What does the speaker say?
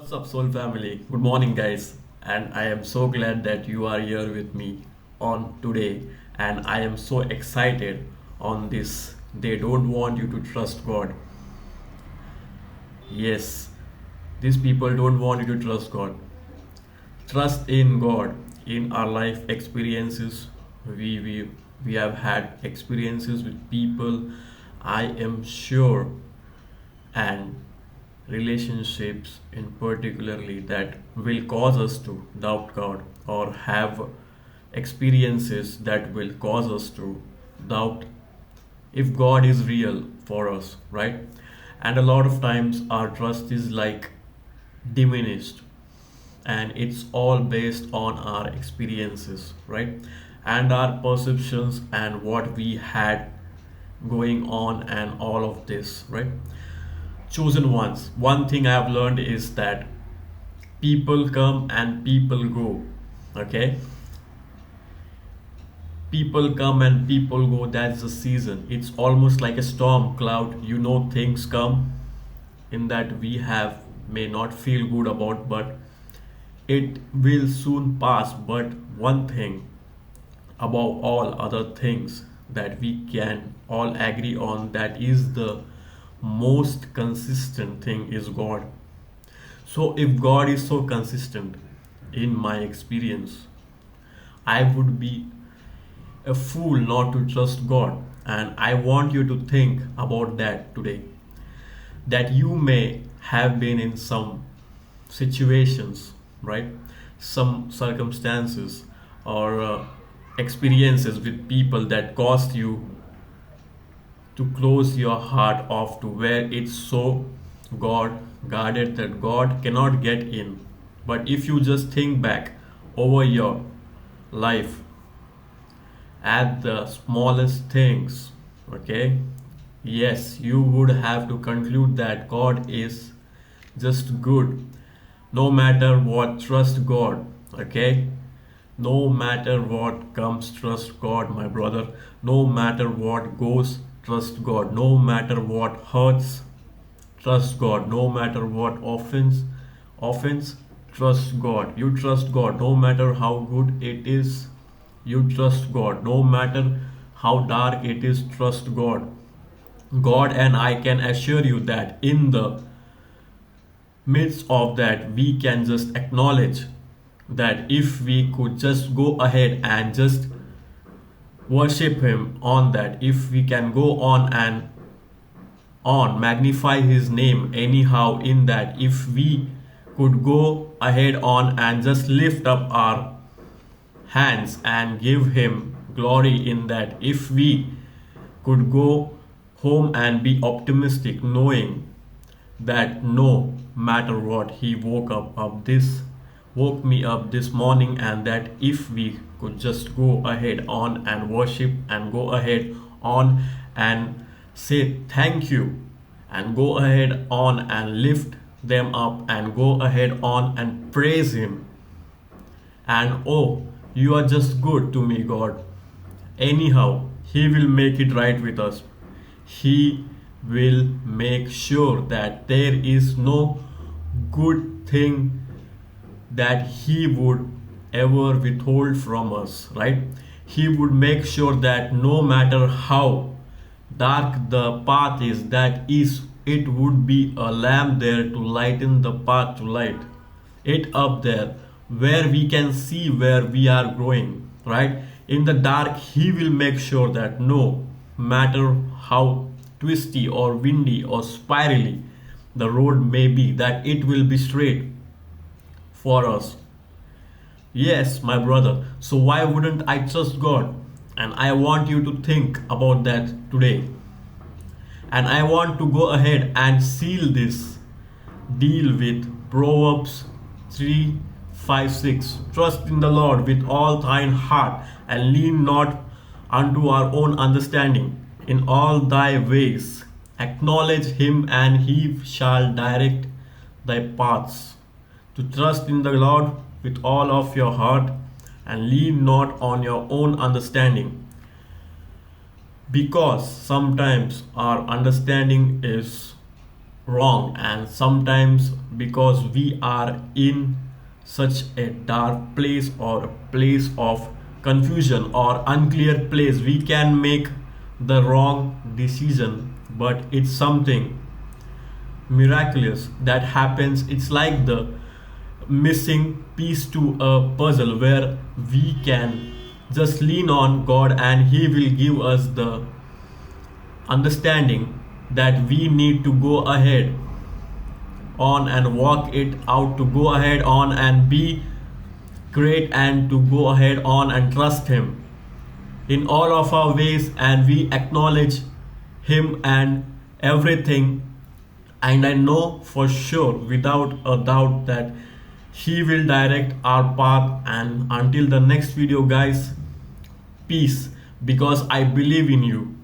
What's up, Soul Family? Good morning, guys. And I am so glad that you are here with me on today. And I am so excited on this. They don't want you to trust God. Yes, these people don't want you to trust God. Trust in God. In our life experiences, we have had experiences with people. I am sure, and relationships in particularly that will cause us to doubt God, or have experiences that will cause us to doubt if God is real for us, right? And a lot of times our trust is like diminished, and it's all based on our experiences, right? And our perceptions and what we had going on and all of this, right? Chosen ones. One thing I've learned is that people come and people go. Okay? People come and people go. That's the season. It's almost like a storm cloud. Things come in that we have may not feel good about, but it will soon pass. But one thing above all other things that we can all agree on, that is the most consistent thing, is God. So if God is so consistent in my experience, I would be a fool not to trust God. And I want you to think about that today. That you may have been in some situations, right? Some circumstances or experiences with people that caused you to close your heart off to where it's so God guarded that God cannot get in. But if you just think back over your life at the smallest things, okay, yes, you would have to conclude that God is just good. No matter what, trust God, okay? No matter what comes, trust God, my brother. No matter what goes, trust God. No matter what hurts, trust God. No matter what offense, trust God. You trust God. No matter how good it is, you trust God. No matter how dark it is, trust God. God, and I can assure you that in the midst of that, we can just acknowledge that if we could just go ahead and just worship Him on that, if we can go on and on, magnify His name anyhow in that, if we could go ahead on and just lift up our hands and give Him glory in that, if we could go home and be optimistic, knowing that no matter what, He woke me up this morning, and that if we could just go ahead on and worship and go ahead on and say thank you and go ahead on and lift them up and go ahead on and praise Him, and oh, you are just good to me, God. Anyhow, He will make it right with us. He will make sure that there is no good thing that He would ever withhold from us, right? He would make sure that no matter how dark the path is, it would be a lamp there to lighten the path, to light it up there where we can see where we are growing, right? In the dark, He will make sure that no matter how twisty or windy or spirally the road may be, that it will be straight for us. Yes, my brother. So why wouldn't I trust God? And I want you to think about that today. And I want to go ahead and seal this deal with Proverbs 3, 5, 6. Trust in the Lord with all thine heart, and lean not unto our own understanding. In all thy ways acknowledge Him, and He shall direct thy paths. To trust in the Lord with all of your heart, and lean not on your own understanding. Because sometimes our understanding is wrong, and sometimes because we are in such a dark place or a place of confusion or unclear place, we can make the wrong decision. But it's something miraculous that happens. It's like the missing piece to a puzzle where we can just lean on God and He will give us the understanding that we need to go ahead on and walk it out, to go ahead on and be great, and to go ahead on and trust Him in all of our ways, and we acknowledge Him and everything. And I know for sure, without a doubt, that He will direct our path. And until the next video, guys, peace, because I believe in you.